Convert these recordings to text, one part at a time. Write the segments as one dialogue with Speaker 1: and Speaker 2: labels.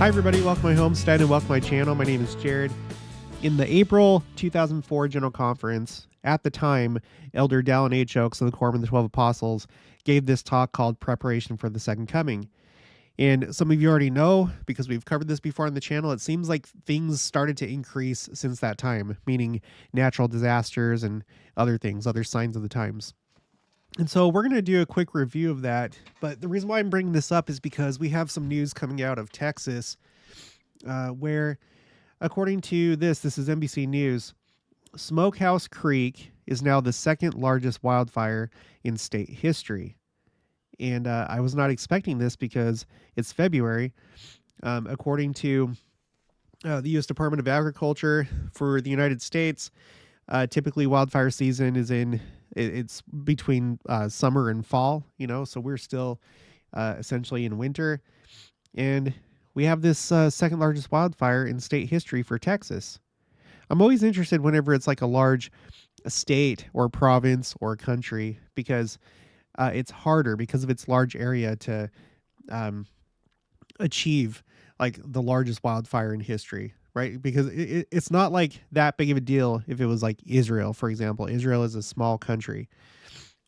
Speaker 1: Hi everybody, welcome to my homestead and welcome to my channel. My name is Jared. In the April 2004 General Conference, at the time, Elder Dallin H. Oaks of the Quorum of the 12 Apostles gave this talk called Preparation for the Second Coming. And some of you already know, because we've covered this before on the channel, it seems like things started to increase since that time, meaning natural disasters and other things, other signs of the times. And so we're going to do a quick review of that. But the reason why I'm bringing this up is because we have some news coming out of Texas where, according to this is NBC News, Smokehouse Creek is now the second largest wildfire in state history. And I was not expecting this because it's February. According to the U.S. Department of Agriculture for the United States, typically wildfire season is it's between summer and fall, so we're still essentially in winter. And we have this second largest wildfire in state history for Texas. I'm always interested whenever it's like a large state or province or country, because it's harder because of its large area to achieve like the largest wildfire in history, right? Because it's not like that big of a deal if it was like Israel, for example. Israel is a small country.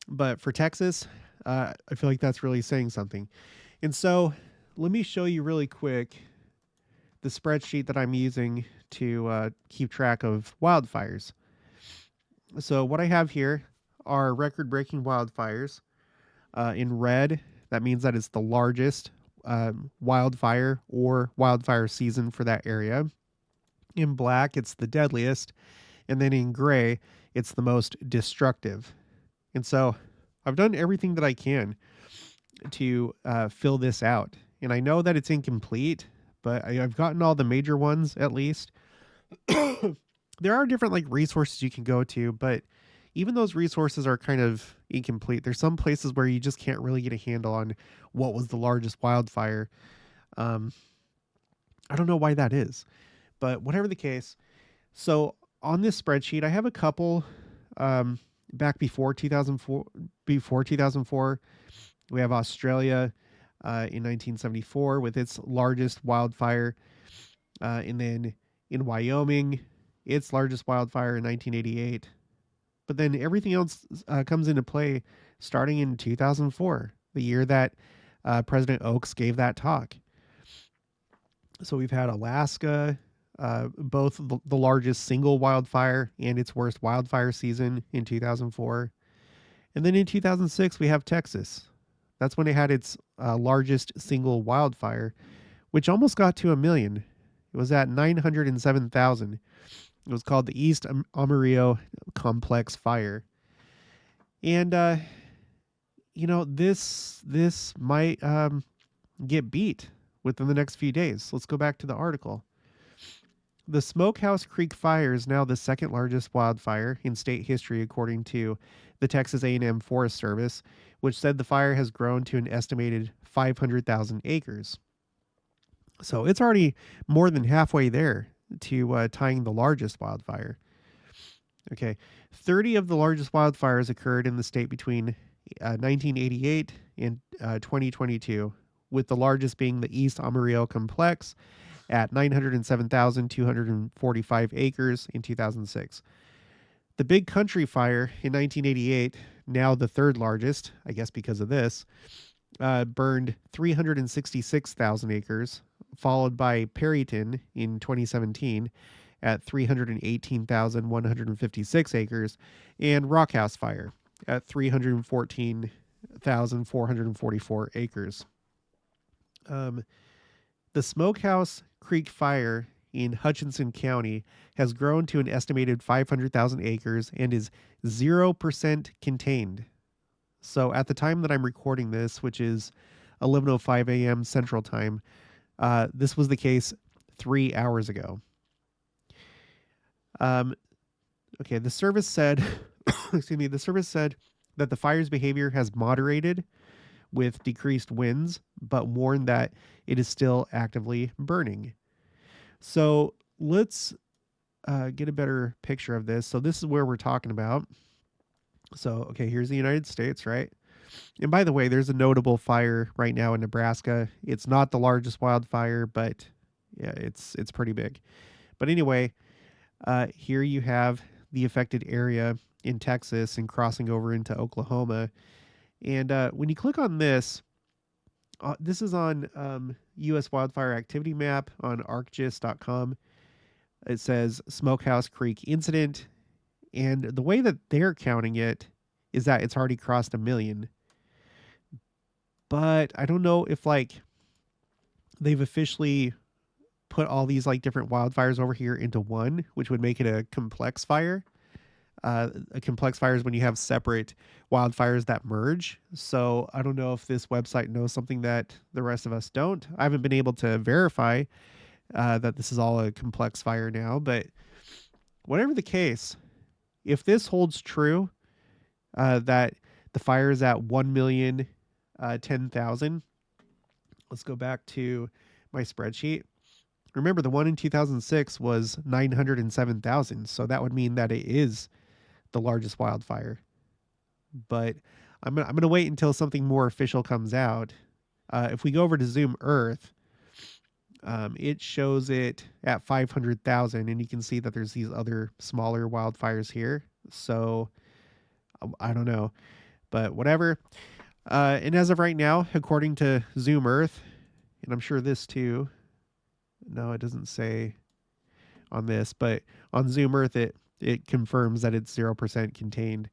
Speaker 1: But for Texas, I feel like that's really saying something. And so let me show you really quick the spreadsheet that I'm using to keep track of wildfires. So what I have here are record-breaking wildfires. In red, that means that it's the largest wildfire or wildfire season for that area. In black, it's the deadliest. And then in gray, it's the most destructive. And so I've done everything that I can to fill this out. And I know that it's incomplete, but I've gotten all the major ones at least. There are different like resources you can go to, but even those resources are kind of incomplete. There's some places where you just can't really get a handle on what was the largest wildfire. I don't know why that is, but whatever the case. So on this spreadsheet, I have a couple back before 2004. Before 2004, we have Australia in 1974 with its largest wildfire, and then in Wyoming, its largest wildfire in 1988. But then everything else comes into play starting in 2004, the year that President Oaks gave that talk. So we've had Alaska, both the largest single wildfire and its worst wildfire season in 2004. And then in 2006, we have Texas. That's when it had its largest single wildfire, which almost got to 1 million. It was at 907,000. It was called the East Amarillo Complex Fire. And, this might get beat within the next few days. Let's go back to the article. The Smokehouse Creek Fire is now the second largest wildfire in state history, according to the Texas A&M Forest Service, which said the fire has grown to an estimated 500,000 acres. So it's already more than halfway there to tying the largest wildfire. Okay, 30 of the largest wildfires occurred in the state between 1988 and 2022, with the largest being the East Amarillo Complex at 907,245 acres in 2006. The Big Country Fire in 1988, now the third largest, I guess because of this, burned 366,000 acres, followed by Perryton in 2017 at 318,156 acres, and Rockhouse Fire at 314,444 acres. The Smokehouse Creek Fire in Hutchinson County has grown to an estimated 500,000 acres and is 0% contained. So at the time that I'm recording this, which is 11:05 a.m. Central Time, this was the case 3 hours ago. Okay, the service said, the service said that the fire's behavior has moderated with decreased winds, but warned that it is still actively burning. So let's get a better picture of this. So this is where we're talking about. So, okay, here's the United States, right? And by the way, there's a notable fire right now in Nebraska. It's not the largest wildfire, but Yeah, it's pretty big. But anyway, here you have the affected area in Texas and crossing over into Oklahoma. And when you click on this is on U.S. Wildfire Activity Map on arcgis.com. It says Smokehouse Creek incident. And the way that they're counting it is that it's already crossed 1 million. But I don't know if like they've officially put all these like different wildfires over here into one, which would make it a complex fire. A complex fire is when you have separate wildfires that merge. So I don't know if this website knows something that the rest of us don't. I haven't been able to verify that this is all a complex fire now, but whatever the case, if this holds true, that the fire is at 1,010,000. Let's go back to my spreadsheet. Remember, the one in 2006 was 907,000. So that would mean that it is the largest wildfire. But I'm gonna wait until something more official comes out. If we go over to Zoom Earth, it shows it at 500,000, and you can see that there's these other smaller wildfires here. So I don't know, but whatever. And as of right now, according to Zoom Earth, and I'm sure this too. No, it doesn't say on this, but on Zoom Earth, it confirms that it's 0% contained.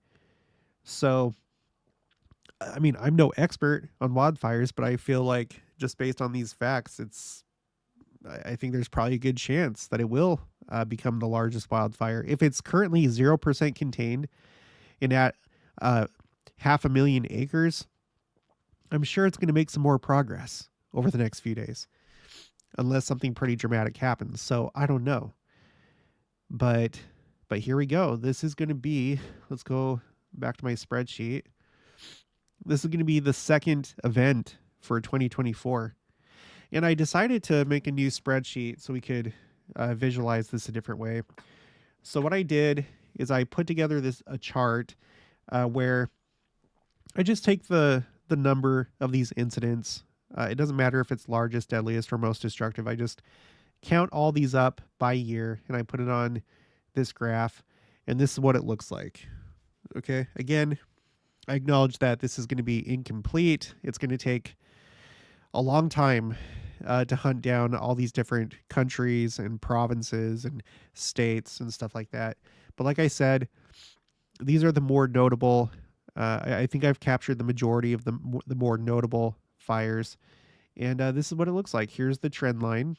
Speaker 1: So, I mean, I'm no expert on wildfires, but I feel like just based on these facts, I think there's probably a good chance that it will become the largest wildfire. If it's currently 0% contained and at 500,000 acres, I'm sure it's going to make some more progress over the next few days, unless something pretty dramatic happens. So I don't know. But here we go. This is going to be, let's go back to my spreadsheet. This is going to be the second event for 2024. And I decided to make a new spreadsheet so we could visualize this a different way. So what I did is I put together a chart where I just take the number of these incidents. It doesn't matter if it's largest, deadliest, or most destructive. I just count all these up by year, and I put it on this graph, and this is what it looks like. Okay, again, I acknowledge that this is going to be incomplete. It's going to take a long time to hunt down all these different countries and provinces and states and stuff like that. But like I said, these are the more notable. I think I've captured the majority of the more notable fires. And this is what it looks like. Here's the trend line,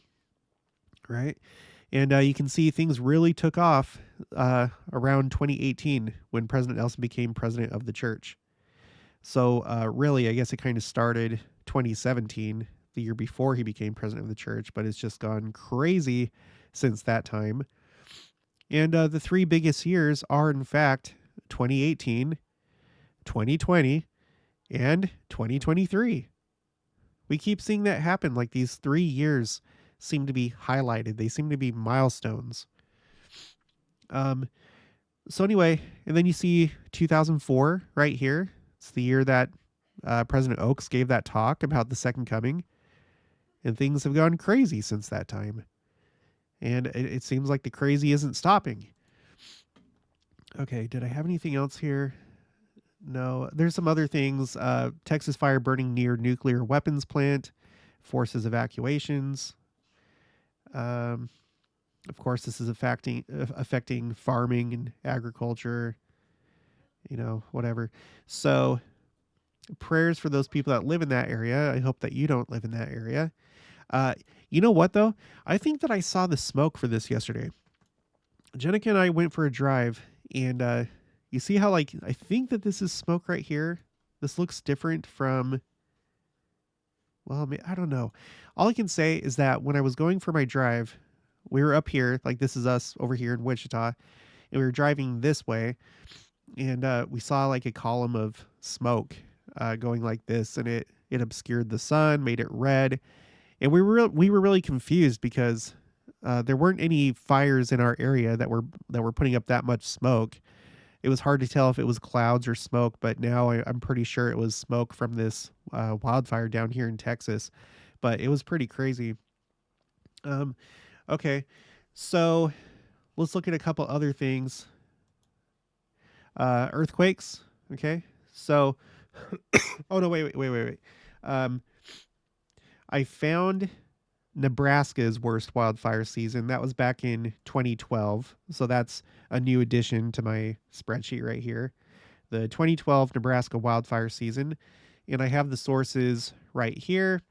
Speaker 1: right? And you can see things really took off around 2018 when President Nelson became president of the church. So really, I guess it kind of started 2017, the year before he became president of the church, but it's just gone crazy since that time. And the three biggest years are, in fact, 2018, 2020, and 2023. We keep seeing that happen. Like these 3 years seem to be highlighted. They seem to be milestones. So anyway, and then you see 2004 right here. It's the year that President Oaks gave that talk about the second coming. And things have gone crazy since that time. And it seems like the crazy isn't stopping. Okay, did I have anything else here? No, there's some other things. Texas fire burning near nuclear weapons plant, forces evacuations. Of course, this is affecting farming and agriculture, whatever. So prayers for those people that live in that area. I hope that you don't live in that area. You know what, though? I think that I saw the smoke for this yesterday. Jenica and I went for a drive, and you see how, I think that this is smoke right here. This looks different from, well, I don't know. All I can say is that when I was going for my drive, we were up here, this is us over here in Wichita, and we were driving this way, and we saw a column of smoke going like this, and it obscured the sun, made it red, and we were really confused because there weren't any fires in our area that were putting up that much smoke. It was hard to tell if it was clouds or smoke, but now I'm pretty sure it was smoke from this wildfire down here in Texas. But it was pretty crazy. Um, okay, so let's look at a couple other things. Earthquakes. Okay, so oh no, wait. Um, I found Nebraska's worst wildfire season. That was back in 2012. So that's a new addition to my spreadsheet right here. The 2012 Nebraska wildfire season. And I have the sources right here.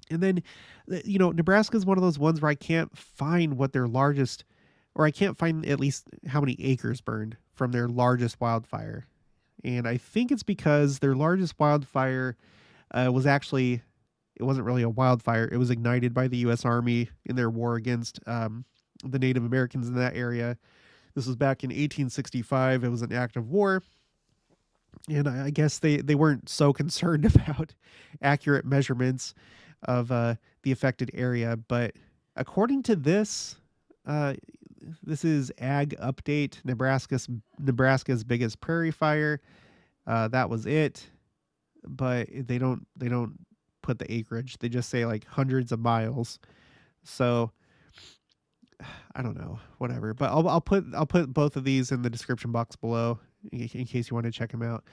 Speaker 1: And then, Nebraska is one of those ones where I can't find what their largest, or I can't find at least how many acres burned from their largest wildfire. And I think it's because their largest wildfire was actually, it wasn't really a wildfire. It was ignited by the U.S. Army in their war against the Native Americans in that area. This was back in 1865. It was an act of war. And I guess they weren't so concerned about accurate measurements of the affected area. But according to this, uh, this is Ag Update, Nebraska's biggest prairie fire. That was it, but they don't put the acreage. They just say like hundreds of miles. So I don't know, whatever. But I'll put both of these in the description box below in case you want to check them out.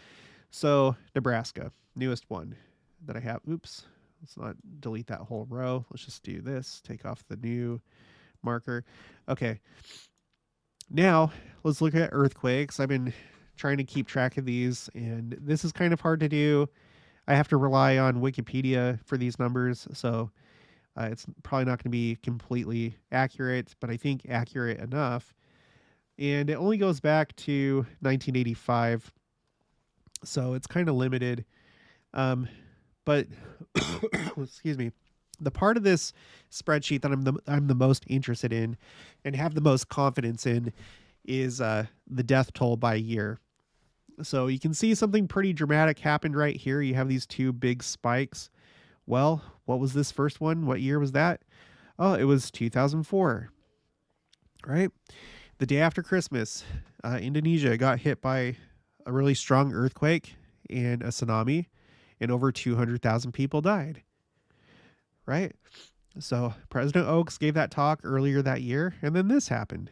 Speaker 1: So Nebraska, newest one that I have. Oops, let's not delete that whole row. Let's just do this. Take off the new marker. Okay. Now let's look at earthquakes. I've been trying to keep track of these, and this is kind of hard to do. I have to rely on Wikipedia for these numbers, so it's probably not going to be completely accurate, but I think accurate enough. And it only goes back to 1985, so it's kind of limited. But excuse me, the part of this spreadsheet that I'm the most interested in and have the most confidence in is the death toll by year. So you can see something pretty dramatic happened right here. You have these two big spikes. Well, what was this first one? What year was that? Oh, it was 2004, right? The day after Christmas, Indonesia got hit by a really strong earthquake and a tsunami, and over 200,000 people died, right? So President Oaks gave that talk earlier that year, and then this happened.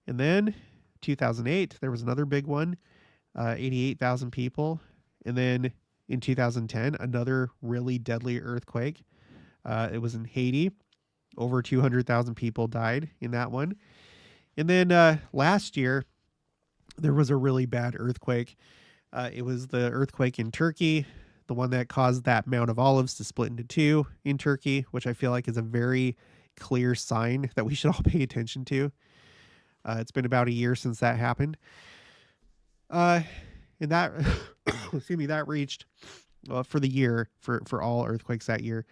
Speaker 1: And then 2008, there was another big one, 88,000 people. And then in 2010, another really deadly earthquake. It was in Haiti. Over 200,000 people died in that one. And then last year, there was a really bad earthquake. It was the earthquake in Turkey, the one that caused that Mount of Olives to split into two in Turkey, which I feel like is a very clear sign that we should all pay attention to. It's been about a year since that happened. And that, excuse me, that reached, for the year, for all earthquakes that year,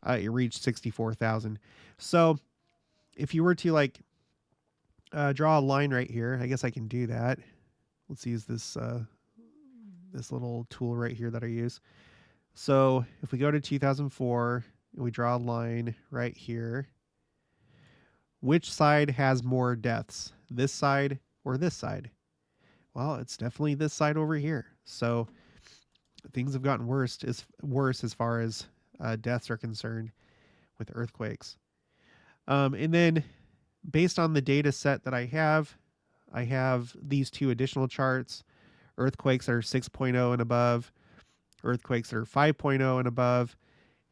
Speaker 1: it reached 64,000. So if you were to draw a line right here, I guess I can do that. Let's use this little tool right here that I use. So if we go to 2004 and we draw a line right here, which side has more deaths, this side or this side? Well, it's definitely this side over here. So things have gotten worse as far as deaths are concerned with earthquakes. And then based on the data set that I have these two additional charts: earthquakes that are 6.0 and above, earthquakes that are 5.0 and above,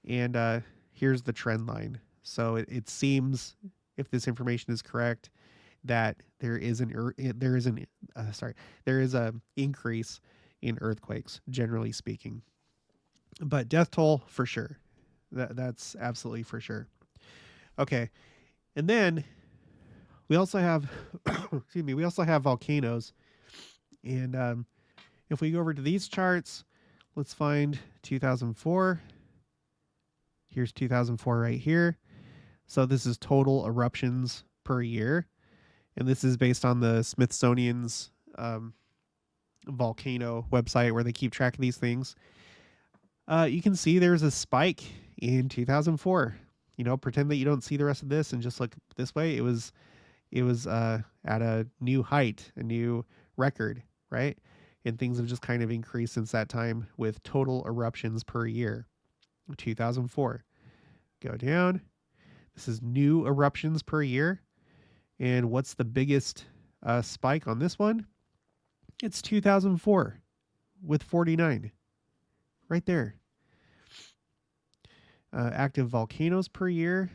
Speaker 1: and here's the trend line. So it seems, if this information is correct, that there is a increase in earthquakes, generally speaking. But death toll, for sure. That's absolutely for sure. Okay. And then we also have we also have volcanoes. And if we go over to these charts, let's find 2004. Here's 2004 right here. So this is total eruptions per year. And this is based on the Smithsonian's volcano website, where they keep track of these things. You can see there's a spike in 2004. Pretend that you don't see the rest of this and just look this way. It was at a new height, a new record, right? And things have just kind of increased since that time with total eruptions per year. 2004. Go down. This is new eruptions per year. And what's the biggest spike on this one? It's 2004 with 49. Right there. Active volcanoes per year.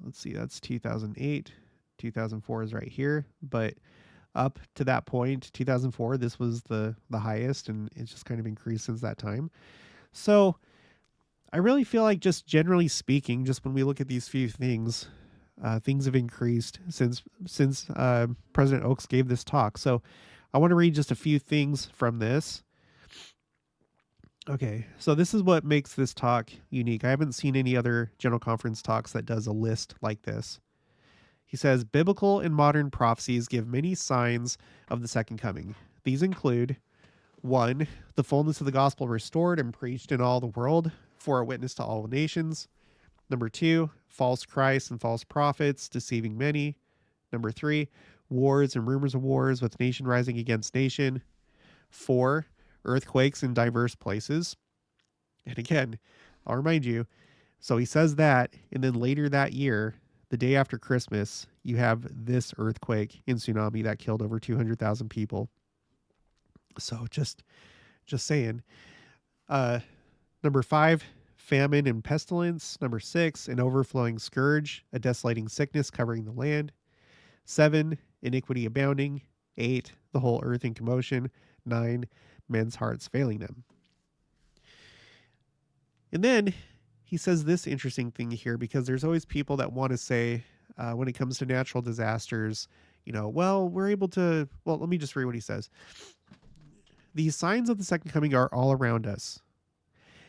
Speaker 1: Let's see, that's 2008. 2004 is right here. But up to that point, 2004, this was the highest, and it's just kind of increased since that time. So I really feel like, just generally speaking, just when we look at these few things, things have increased since President Oaks gave this talk. So I want to read just a few things from this. Okay, so this is what makes this talk unique. I haven't seen any other general conference talks that does a list like this. He says, biblical and modern prophecies give many signs of the second coming. These include 1, the fullness of the gospel restored and preached in all the world for a witness to all nations. Number 2, false Christs and false prophets deceiving many. Number 3, wars and rumors of wars with nation rising against nation. 4, earthquakes in diverse places. And again, I'll remind you, so he says that, and then later that year, the day after Christmas, you have this earthquake and tsunami that killed over 200,000 people. So just saying. Number 5, famine and pestilence. Number 6, an overflowing scourge, a desolating sickness covering the land. 7, iniquity abounding. 8, the whole earth in commotion. 9, men's hearts failing them. And then he says this interesting thing here, because there's always people that want to say, when it comes to natural disasters, well, let me just read what he says. These signs of the second coming are all around us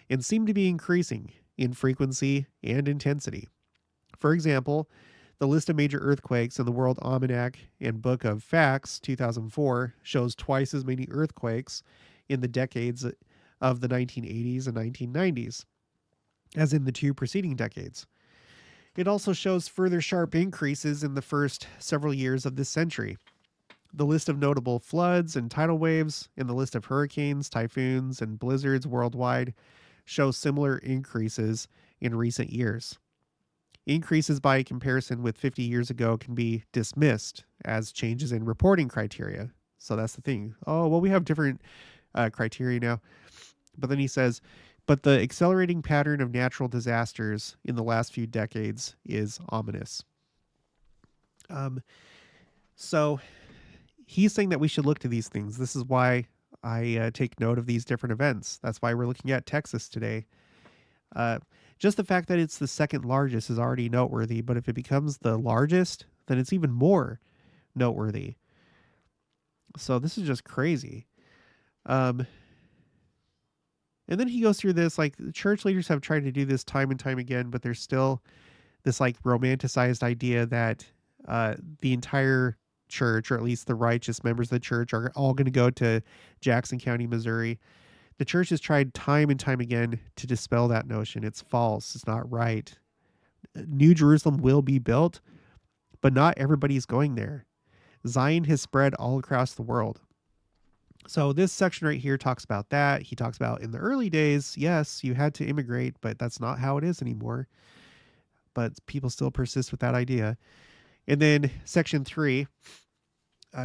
Speaker 1: and seem to be increasing in frequency and intensity. For example, the list of major earthquakes in the World Almanac and Book of Facts, 2004, shows twice as many earthquakes in the decades of the 1980s and 1990s as in the 2 preceding decades. It also shows further sharp increases in the first several years of this century. The list of notable floods and tidal waves and the list of hurricanes, typhoons, and blizzards worldwide show similar increases in recent years. Increases by comparison with 50 years ago can be dismissed as changes in reporting criteria. So that's the thing. Oh, well, we have different criteria now. But then he says, but the accelerating pattern of natural disasters in the last few decades is ominous. So he's saying that we should look to these things. This is why I take note of these different events. That's why we're looking at Texas today. Just the fact that it's the second largest is already noteworthy, but if it becomes the largest, then it's even more noteworthy. So this is just crazy. And then he goes through this, like, the church leaders have tried to do this time and time again, but there's still this like romanticized idea that the entire church, or at least the righteous members of the church, are all going to go to Jackson County, Missouri. The church has tried time and time again to dispel that notion. It's false. It's not right. New Jerusalem will be built, but not everybody's going there. Zion has spread all across the world. So this section right here talks about that. He talks about in the early days, yes, you had to immigrate, but that's not how it is anymore. But people still persist with that idea. And then section 3,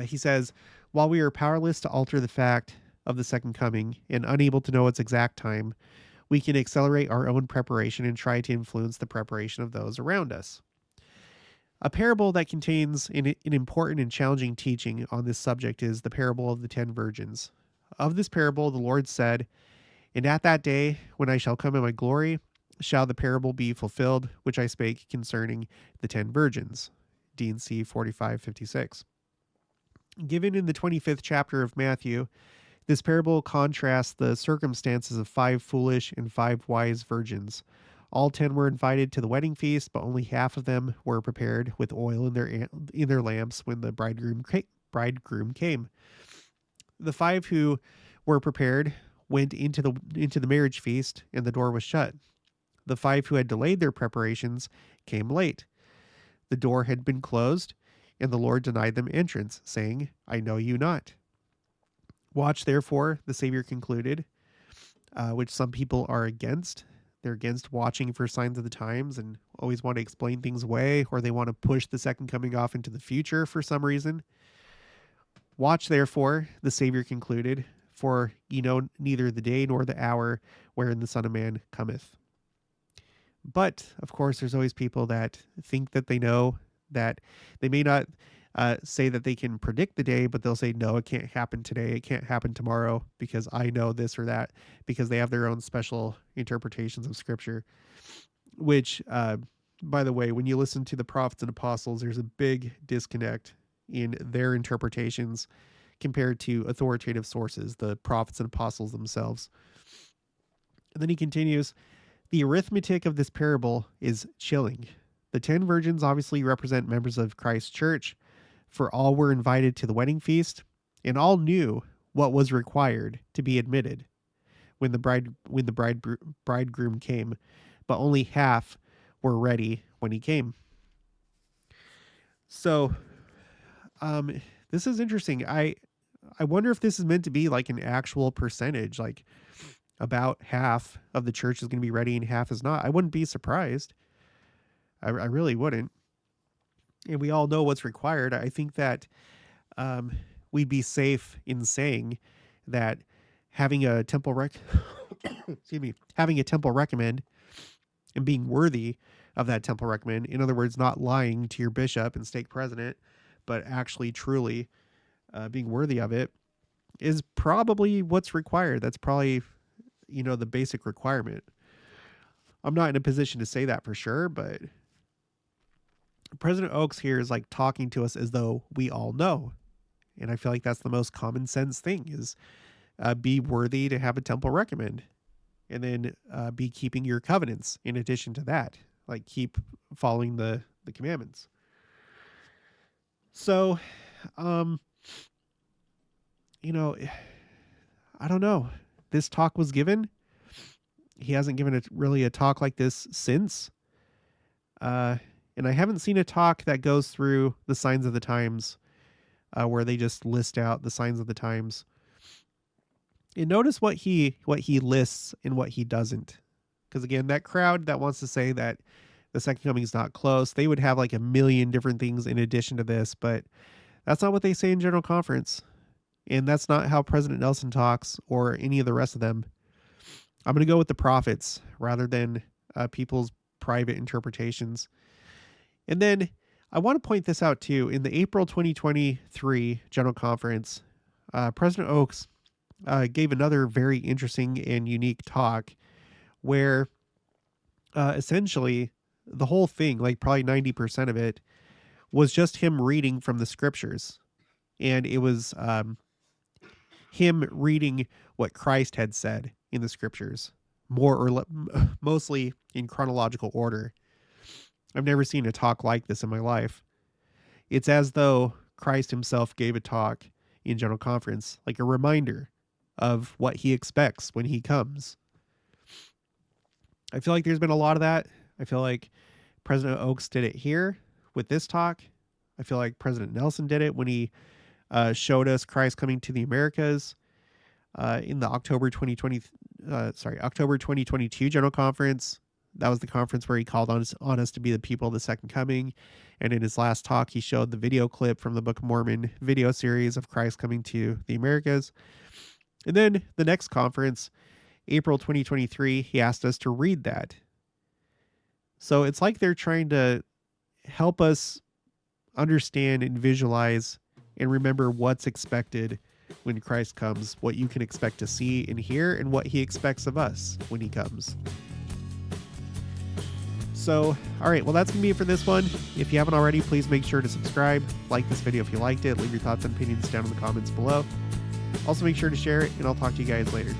Speaker 1: he says, while we are powerless to alter the fact of the second coming and unable to know its exact time, we can accelerate our own preparation and try to influence the preparation of those around us. A parable that contains an important and challenging teaching on this subject is the parable of the 10 virgins. Of this parable, the Lord said, "And at that day, when I shall come in my glory, shall the parable be fulfilled, which I spake concerning the 10 virgins." D&C 45:56. Given in the 25th chapter of Matthew, this parable contrasts the circumstances of 5 foolish and 5 wise virgins. All 10 were invited to the wedding feast, but only half of them were prepared with oil in their lamps when the bridegroom came. The 5 who were prepared went into the marriage feast, and the door was shut. The 5 who had delayed their preparations came late. The door had been closed, and the Lord denied them entrance, saying, "I know you not." Watch, therefore, the Savior concluded, which some people are against. they're against watching for signs of the times and always want to explain things away, or they want to push the second coming off into the future for some reason. Watch therefore, the Savior concluded, for ye know neither the day nor the hour wherein the Son of Man cometh. But, of course, there's always people that think that they know, that they may not say that they can predict the day, but they'll say, no, it can't happen today. It can't happen tomorrow because I know this or that, because they have their own special interpretations of Scripture, which, by the way, when you listen to the prophets and apostles, there's a big disconnect in their interpretations compared to authoritative sources, the prophets and apostles themselves. And then he continues, the arithmetic of this parable is chilling. The 10 virgins obviously represent members of Christ's church, for all were invited to the wedding feast, and all knew what was required to be admitted when the bridegroom came, but only half were ready when he came. So, this is interesting. I wonder if this is meant to be like an actual percentage, like about half of the church is going to be ready and half is not. I wouldn't be surprised. I really wouldn't. And we all know what's required. I think that we'd be safe in saying that having a temple having a temple recommend and being worthy of that temple recommend, in other words, not lying to your bishop and stake president, but actually truly being worthy of it, is probably what's required. That's probably, the basic requirement. I'm not in a position to say that for sure, but President Oaks here is like talking to us as though we all know. And I feel like that's the most common sense thing is be worthy to have a temple recommend, and then be keeping your covenants in addition to that, like keep following the commandments. So, I don't know. This talk was given. He hasn't given really a talk like this since. And I haven't seen a talk that goes through the signs of the times, where they just list out the signs of the times. And notice what he lists and what he doesn't. Because again, that crowd that wants to say that the second coming is not close, they would have like a million different things in addition to this, but that's not what they say in General Conference. And that's not how President Nelson talks or any of the rest of them. I'm going to go with the prophets rather than people's private interpretations. And then I want to point this out too. In the April 2023 General Conference, President Oaks gave another very interesting and unique talk where essentially the whole thing, like probably 90% of it, was just him reading from the scriptures. And it was him reading what Christ had said in the scriptures, mostly in chronological order. I've never seen a talk like this in my life. It's as though Christ himself gave a talk in General Conference, like a reminder of what he expects when he comes. I feel like there's been a lot of that. I feel like President Oaks did it here with this talk. I feel like President Nelson did it when he showed us Christ coming to the Americas in the October 2022 General Conference. That was the conference where he called on us to be the people of the second coming. And in his last talk, he showed the video clip from the Book of Mormon video series of Christ coming to the Americas. And then the next conference, April 2023, he asked us to read that. So it's like they're trying to help us understand and visualize and remember what's expected when Christ comes, what you can expect to see and hear, and what he expects of us when he comes. So, all right, well, that's going to be it for this one. If you haven't already, please make sure to subscribe, like this video if you liked it, leave your thoughts and opinions down in the comments below. Also, make sure to share it, and I'll talk to you guys later.